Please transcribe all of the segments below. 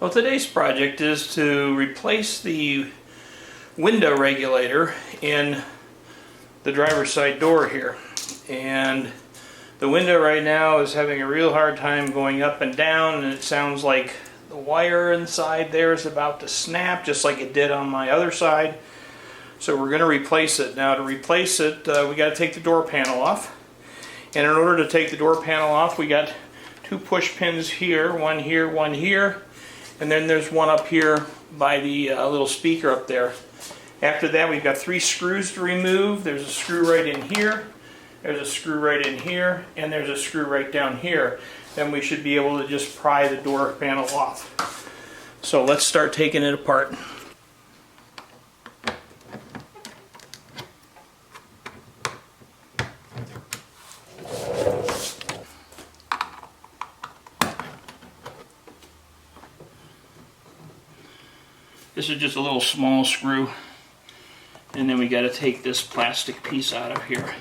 Well, today's project is to replace the window regulator in the driver's side door here. And the window right now is having a real hard time going up and down, and it sounds like the wire inside there is about to snap, just like it did on my other side. So we're going to replace it. Now to replace it, we got to take the door panel off. And in order to take the door panel off, we got two push pins here, one here. And then there's one up here by the little speaker up there. After that, we've got 3 screws to remove. There's a screw right in here, there's a screw right in here, and there's a screw right down here. Then we should be able to just pry the door panel off. So let's start taking it apart. This is just a little small screw, and then we got to take this plastic piece out of here.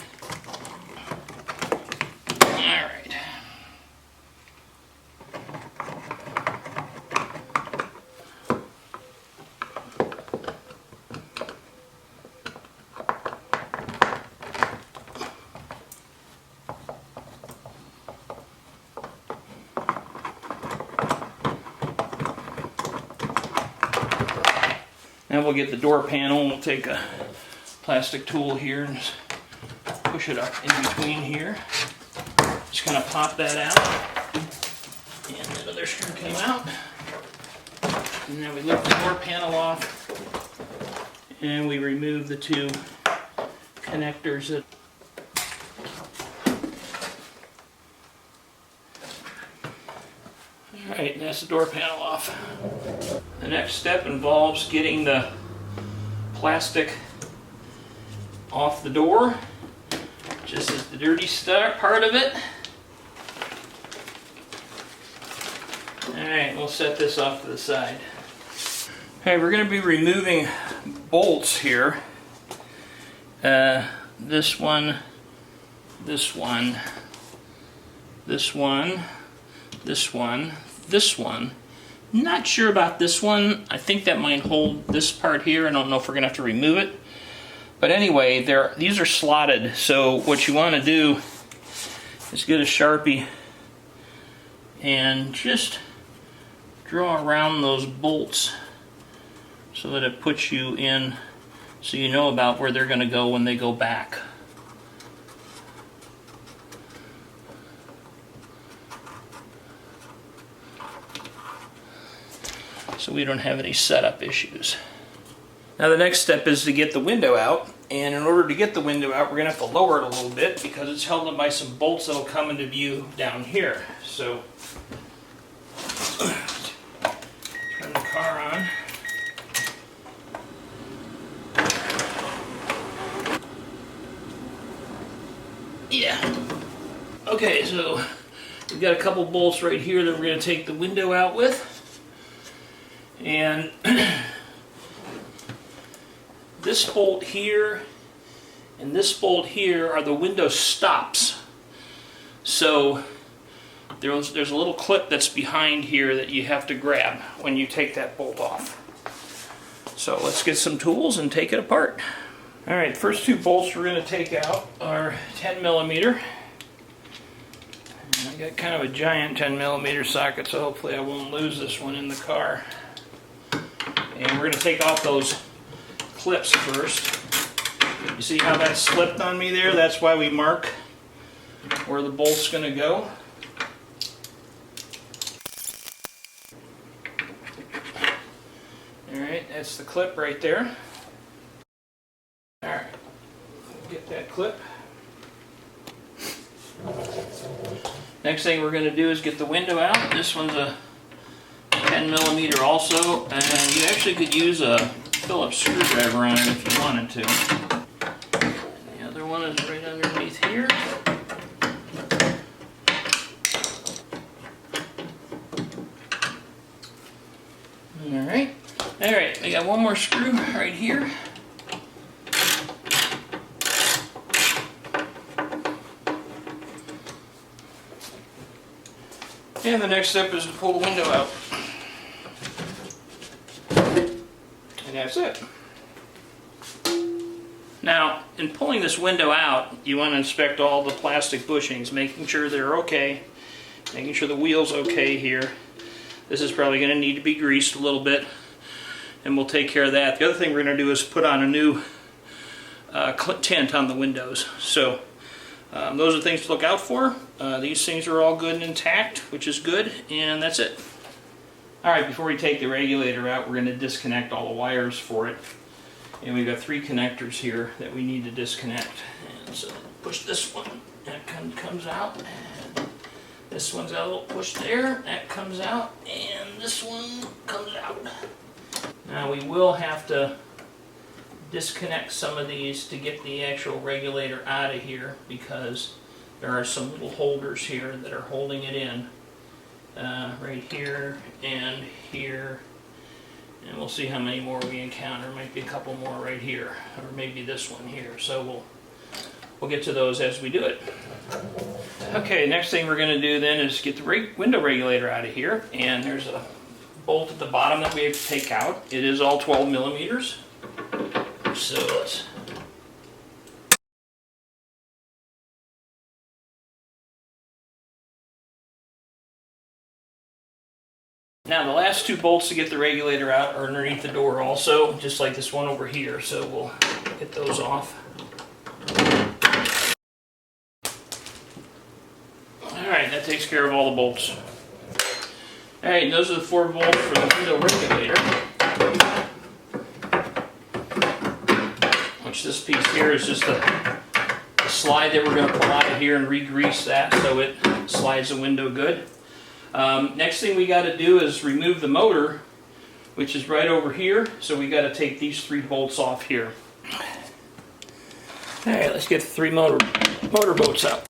Alright. Now we'll get the door panel, and we'll take a plastic tool here and just push it up in between here. Just kind of pop that out. And another screw came out. And then we lift the door panel off. And we remove the 2 connectors. Alright, that's the door panel off. The next step involves getting the plastic off the door, just as the dirty part of it. Alright, we'll set this off to the side. Okay, we're going to be removing bolts here. This one, this one, this one, this one, this one. Not sure about this one. I think that might hold this part here. I don't know if we're going to have to remove it. But anyway, these are slotted. So what you want to do is get a Sharpie and just draw around those bolts so that it puts you in, so you know about where they're going to go when they go back. So we don't have any setup issues. Now the next step is to get the window out, and in order to get the window out, we're going to have to lower it a little bit because it's held up by some bolts that will come into view down here. So turn the car on. Yeah. Okay, so we've got a couple bolts right here that we're going to take the window out with. And this bolt here and this bolt here are the window stops. So there's a little clip that's behind here that you have to grab when you take that bolt off. So let's get some tools and take it apart. Alright, first 2 bolts we're going to take out are 10mm. I got kind of a giant 10mm socket, so hopefully I won't lose this one in the car. And we're going to take off those clips first. You see how that slipped on me there? That's why we mark where the bolt's going to go. Alright, that's the clip right there. Alright, get that clip. Next thing we're going to do is get the window out. This one's a 10mm also, and you actually could use a Phillips screwdriver on it if you wanted to. And the other one is right underneath here. Alright, I got one more screw right here. And the next step is to pull the window out. that's it. Now, in pulling this window out, you want to inspect all the plastic bushings, making sure they're okay, making sure the wheel's okay here. This is probably going to need to be greased a little bit, and we'll take care of that. The other thing we're going to do is put on a new tint on the windows. So those are things to look out for. These things are all good and intact, which is good, and that's it. Alright, before we take the regulator out, we're going to disconnect all the wires for it. And we've got 3 connectors here that we need to disconnect. And so push this one, that comes out. And this one's got a little push there, that comes out. And this one comes out. Now we will have to disconnect some of these to get the actual regulator out of here, because there are some little holders here that are holding it in. Right here and here. And we'll see how many more we encounter. Might be a couple more right here, or maybe this one here. So we'll get to those as we do it. Okay, next thing we're going to do then is get the window regulator out of here. And there's a bolt at the bottom that we have to take out. It is all 12 millimeters. So let's... Now the last 2 bolts to get the regulator out are underneath the door also, just like this one over here, so we'll get those off. Alright, that takes care of all the bolts. Alright, those are the 4 bolts for the window regulator. Which this piece here is just the slide that we're going to pull out of here and re-grease that so it slides the window good. Next thing we got to do is remove the motor, which is right over here. So we got to take these 3 bolts off here. All right, let's get the 3 motor bolts out.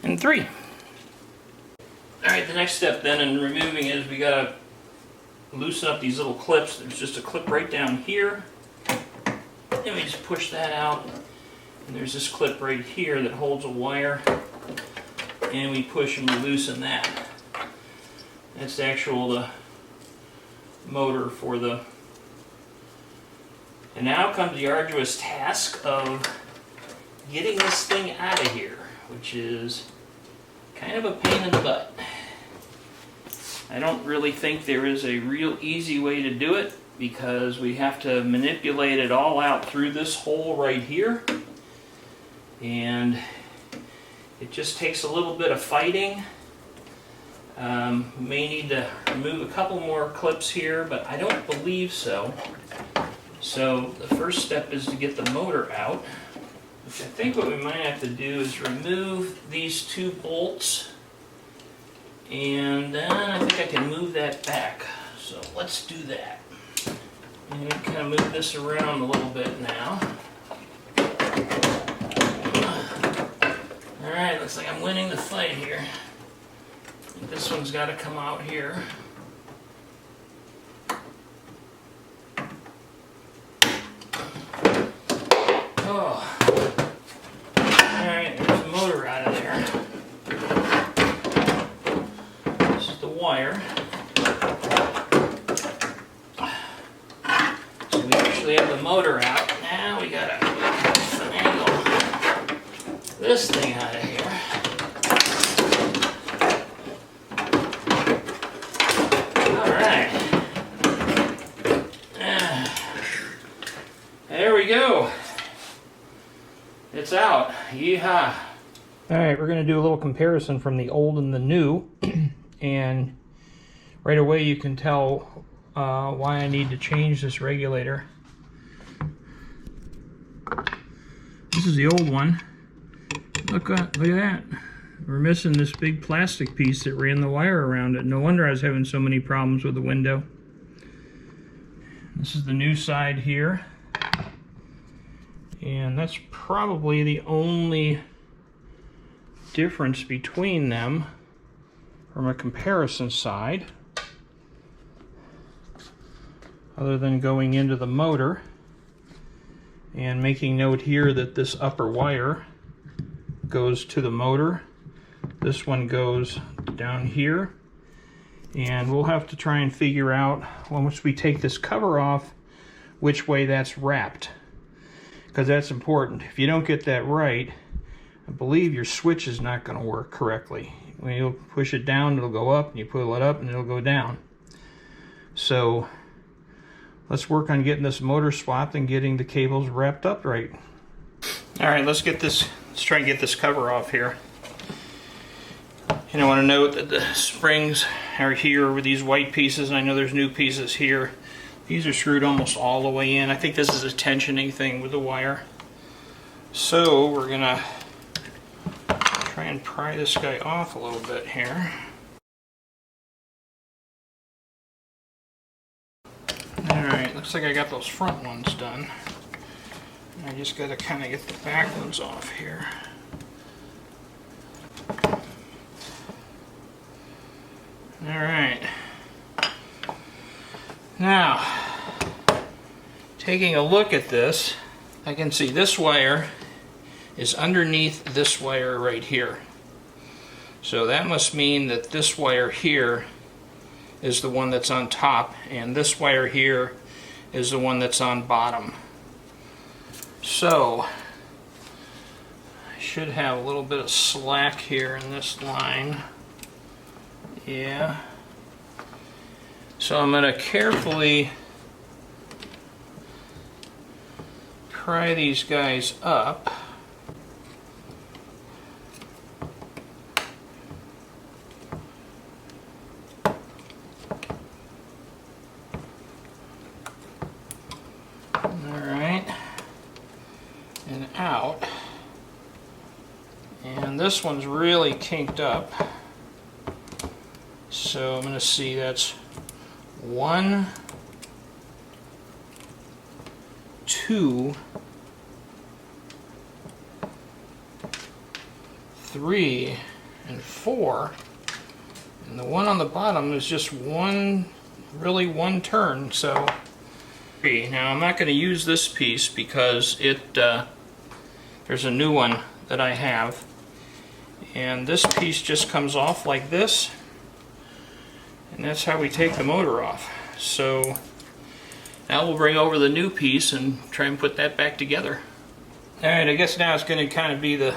And 3. All right, the next step then in removing it is we got to loosen up these little clips. There's just a clip right down here. Then we just push that out. And there's this clip right here that holds a wire. And we push and we loosen that. That's the motor for the... And now comes the arduous task of getting this thing out of here, which is kind of a pain in the butt. I don't really think there is a real easy way to do it, because we have to manipulate it all out through this hole right here. And it just takes a little bit of fighting. We may need to remove a couple more clips here, but I don't believe so. So the first step is to get the motor out, which I think what we might have to do is remove these 2 bolts, and then I think I can move that back. So let's do that. And kind of move this around a little bit now. Alright, looks like I'm winning the fight here. This one's got to come out here. Oh. Alright, there's the motor out of there. This is the wire. So we actually have the motor out. Now we got to finagle this thing out of here. Alright. There we go. It's out. Yeehaw. Alright, we're going to do a little comparison from the old and the new. And right away you can tell why I need to change this regulator. This is the old one. Look at that. We're missing this big plastic piece that ran the wire around it. No wonder I was having so many problems with the window. This is the new side here. And that's probably the only difference between them from a comparison side, other than going into the motor and making note here that this upper wire goes to the motor. This one goes down here, And we'll have to try and figure out, once we take this cover off, which way that's wrapped, because that's important. If you don't get that right, I believe your switch is not going to work correctly. When you push it down, it'll go up, and you pull it up, and it'll go down. So let's work on getting this motor swapped and getting the cables wrapped up right. All right, let's try and get this cover off here. And I want to note that the springs are here with these white pieces, and I know there's new pieces here. These are screwed almost all the way in. I think this is a tensioning thing with the wire. So we're gonna try and pry this guy off a little bit here. Alright, looks like I got those front ones done. I just gotta kind of get the back ones off here. Alright. Now, taking a look at this, I can see this wire is underneath this wire right here. So that must mean that this wire here is the one that's on top, and this wire here is the one that's on bottom. So I should have a little bit of slack here in this line. Yeah. So I'm going to carefully pry these guys up. Alright. And out. And this one's really kinked up. So I'm going to see that's 1, 2, 3, and 4. And the one on the bottom is just one turn. So now I'm not going to use this piece because there's a new one that I have. And this piece just comes off like this. And that's how we take the motor off. So now we'll bring over the new piece and try and put that back together. Alright, I guess now it's going to kind of be the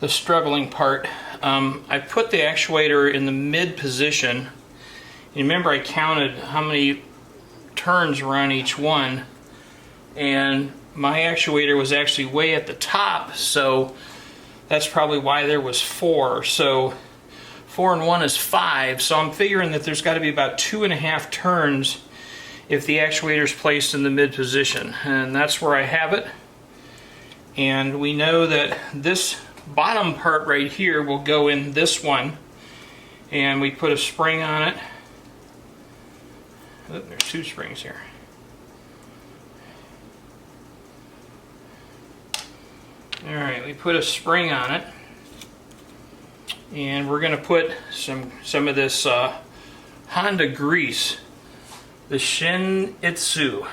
struggling part. I put the actuator in the mid position. You remember I counted how many turns were on each one, and my actuator was actually way at the top, so that's probably why there was 4. So 4 and 1 is 5, so I'm figuring that there's got to be about 2.5 turns if the actuator is placed in the mid position, and that's where I have it. And we know that this bottom part right here will go in this one, and we put a spring on it. Oh, there's 2 springs here. Alright, we put a spring on it. And we're going to put some of this Honda grease, the Shin-Itsu.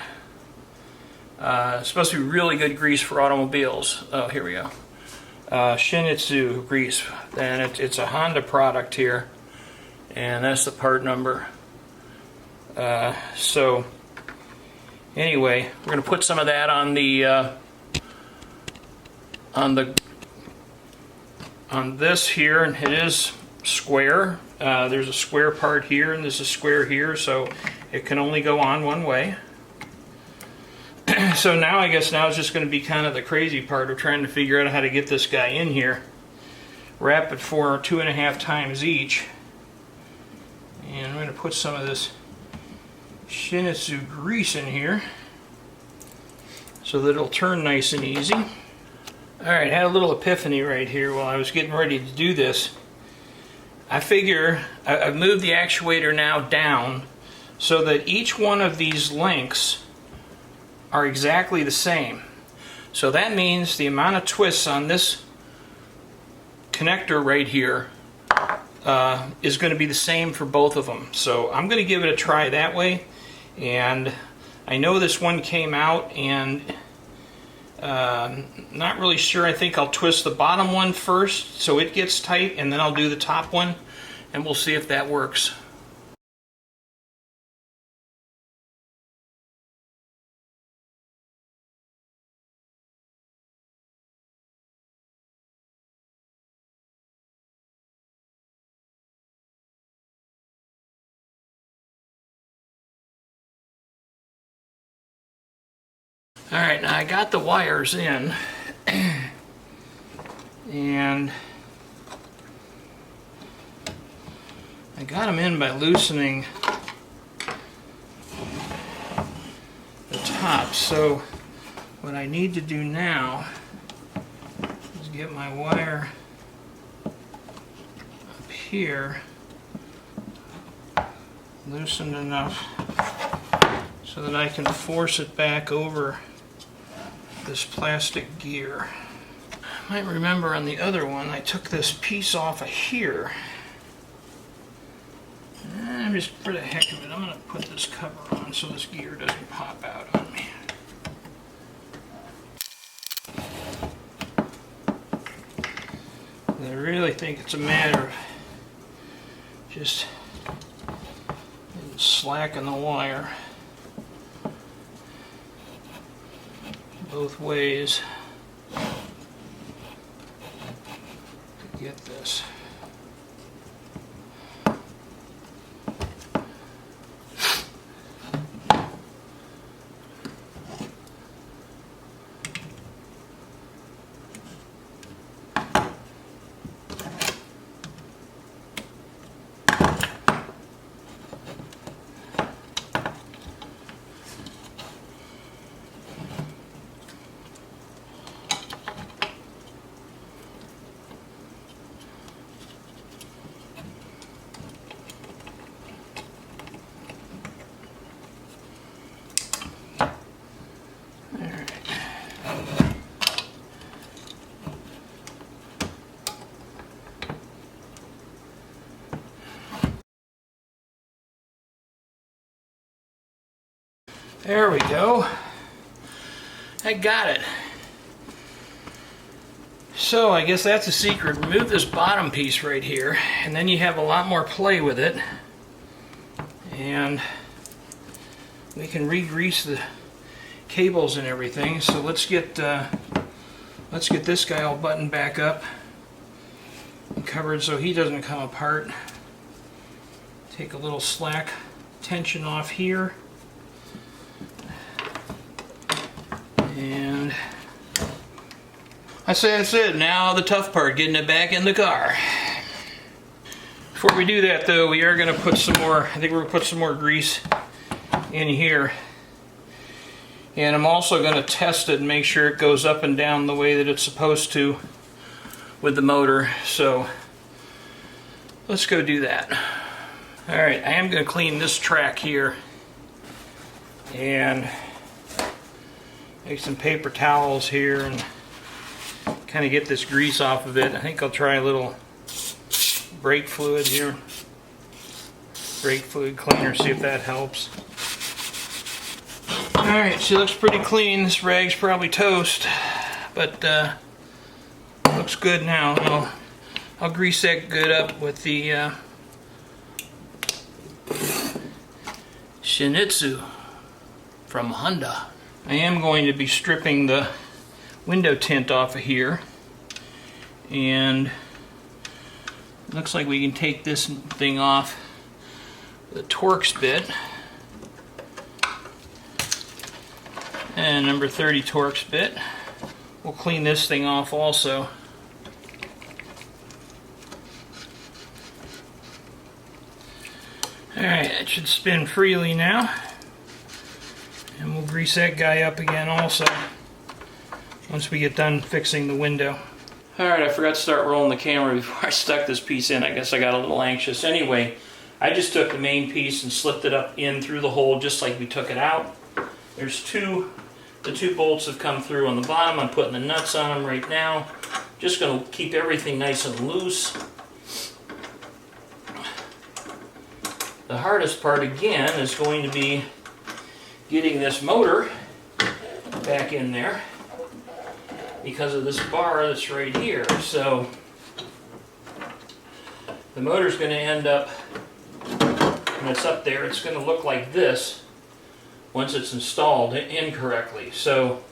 It's supposed to be really good grease for automobiles. Oh, here we go. Shin-Itsu grease, and it's a Honda product here, and that's the part number. So anyway, we're going to put some of that on this here, and it is square. There's a square part here, and there's a square here, so it can only go on one way. So now I guess now it's just going to be kind of the crazy part of trying to figure out how to get this guy in here. Wrap it for 2.5 times each. And I'm going to put some of this Shin-Itsu grease in here so that it'll turn nice and easy. Alright, had a little epiphany right here while I was getting ready to do this. I figure I've moved the actuator now down so that each one of these links are exactly the same. So that means the amount of twists on this connector right here is going to be the same for both of them. So I'm going to give it a try that way. And I know this one came out, and not really sure. I think I'll twist the bottom one first so it gets tight, and then I'll do the top one, and we'll see if that works. Alright, now I got the wires in, and I got them in by loosening the top. So what I need to do now is get my wire up here loosened enough so that I can force it back over this plastic gear. You might remember on the other one I took this piece off of here. And just for the heck of it, I'm going to put this cover on so this gear doesn't pop out on me. I really think it's a matter of just slacking the wire both ways to get this. There we go. I got it. So I guess that's the secret. Remove this bottom piece right here, and then you have a lot more play with it. And we can re-grease the cables and everything. So let's get this guy all buttoned back up and covered so he doesn't come apart. Take a little slack tension off here. And I say that's it. Now the tough part, getting it back in the car. Before we do that though, we are going to put some more, I think we're going to put some more grease in here. And I'm also going to test it and make sure it goes up and down the way that it's supposed to with the motor. So let's go do that. Alright, I am going to clean this track here and take some paper towels here and kind of get this grease off of it. I think I'll try a little brake fluid here. Brake fluid cleaner, see if that helps. Alright, she looks pretty clean. This rag's probably toast, but looks good now. I'll grease that good up with the Shinichi from Honda. I am going to be stripping the window tint off of here, and it looks like we can take this thing off with a Torx bit, and number 30 Torx bit. We'll clean this thing off also. Alright, it should spin freely now. And we'll grease that guy up again also once we get done fixing the window. Alright, I forgot to start rolling the camera before I stuck this piece in. I guess I got a little anxious. Anyway, I just took the main piece and slipped it up in through the hole just like we took it out. There's the two bolts have come through on the bottom. I'm putting the nuts on them right now. Just going to keep everything nice and loose. The hardest part again is going to be getting this motor back in there because of this bar that's right here. So the motor's going to end up, when it's up there, it's going to look like this once it's installed incorrectly. So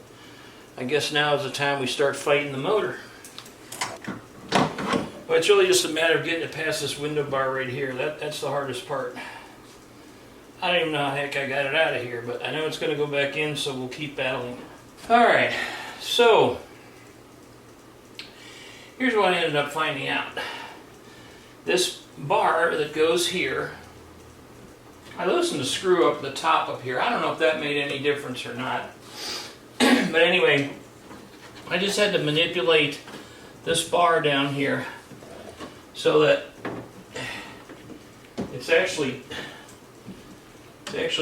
I guess now is the time we start fighting the motor. But it's really just a matter of getting it past this window bar right here. That's the hardest part. I don't even know how the heck I got it out of here, but I know it's going to go back in, so we'll keep battling. Alright, so here's what I ended up finding out. This bar that goes here, I loosened the screw up the top up here. I don't know if that made any difference or not. But anyway, I just had to manipulate this bar down here so that it's actually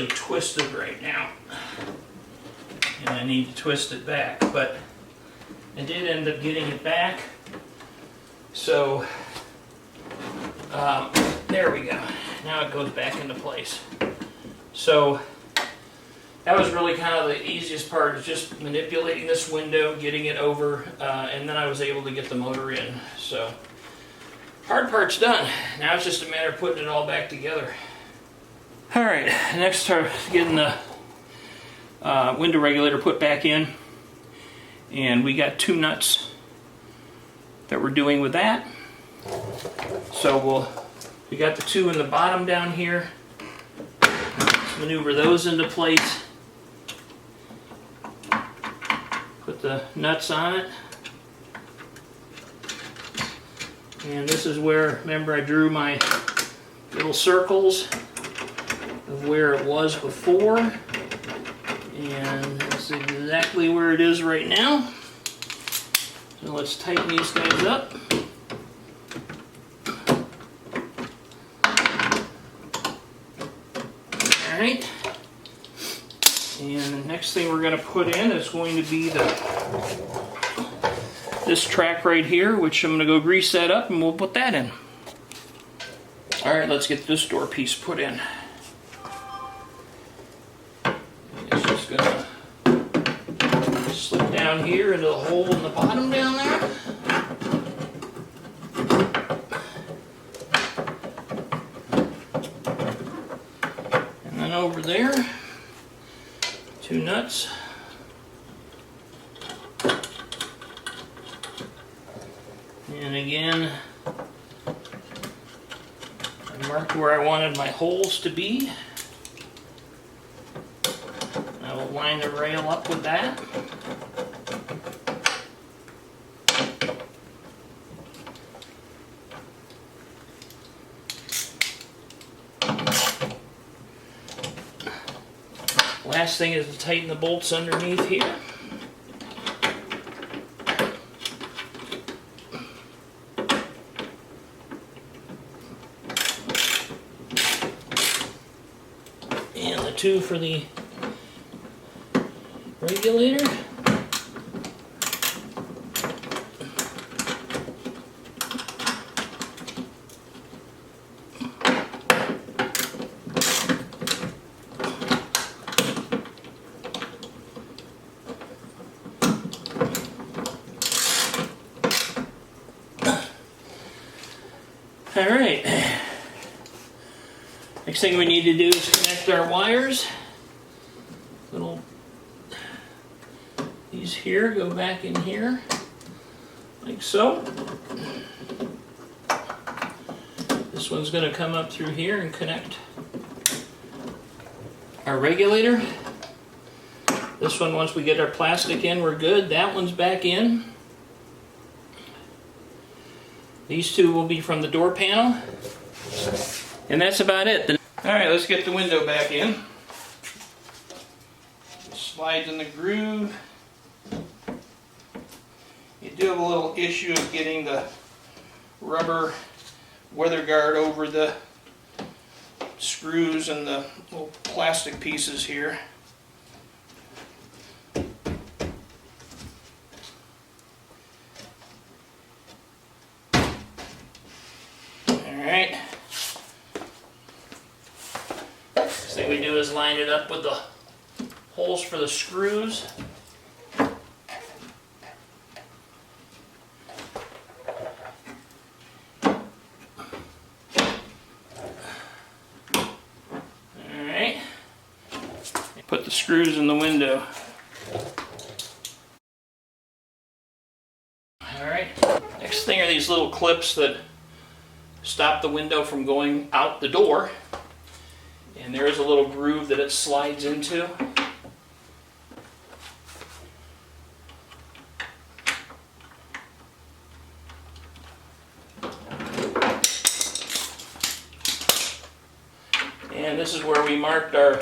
twisted right now. And I need to twist it back, but I did end up getting it back. So there we go. Now it goes back into place. So that was really kind of the easiest part, is just manipulating this window, getting it over, and then I was able to get the motor in. So hard part's done. Now it's just a matter of putting it all back together. Alright, next are getting the window regulator put back in. And we got 2 nuts that we're doing with that. So we got the 2 in the bottom down here. Let's maneuver those into place. Put the nuts on it. And this is where, remember I drew my little circles of where it was before. And that's exactly where it is right now. So let's tighten these guys up. Alright. And the next thing we're going to put in is going to be this track right here, which I'm going to go grease that up and we'll put that in. Alright, let's get this door piece put in. It's just going to slip down here into the hole in the bottom down there. And then over there, 2 nuts. And again, I marked where I wanted my holes to be. I will line the rail up with that. Last thing is to tighten the bolts underneath here. And the 2 for the regulator. Alright, next thing we need to do is connect our wires. These here go back in here, like so. This one's going to come up through here and connect our regulator. This one, once we get our plastic in, we're good. That one's back in. These 2 will be from the door panel. And that's about it. Alright, let's get the window back in. It slides in the groove. You do have a little issue of getting the rubber weather guard over the screws and the little plastic pieces here. Alright. Next thing we do is line it up with the holes for the screws. Alright. Put the screws in the window. Alright. Next thing are these little clips that stop the window from going out the door, and there is a little groove that it slides into. this is where we marked our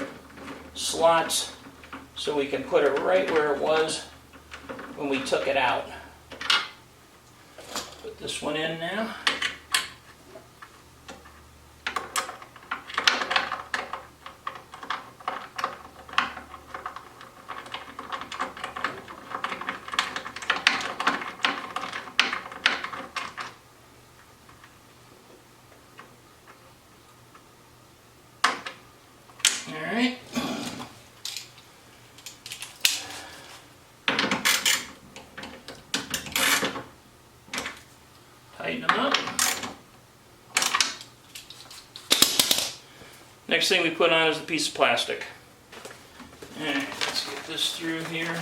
slots so we can put it right where it was when we took it out. Put this one in now. Alright. Tighten them up. Next thing we put on is the piece of plastic. Alright, let's get this through here.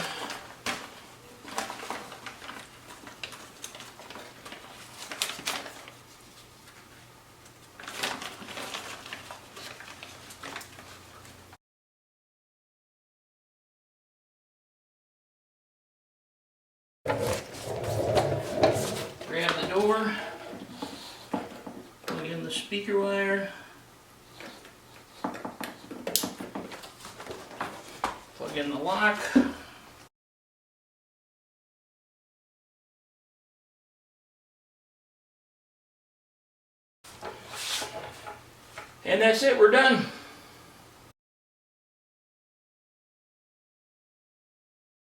Grab the door, plug in the speaker wire, plug in the lock, and that's it, we're done.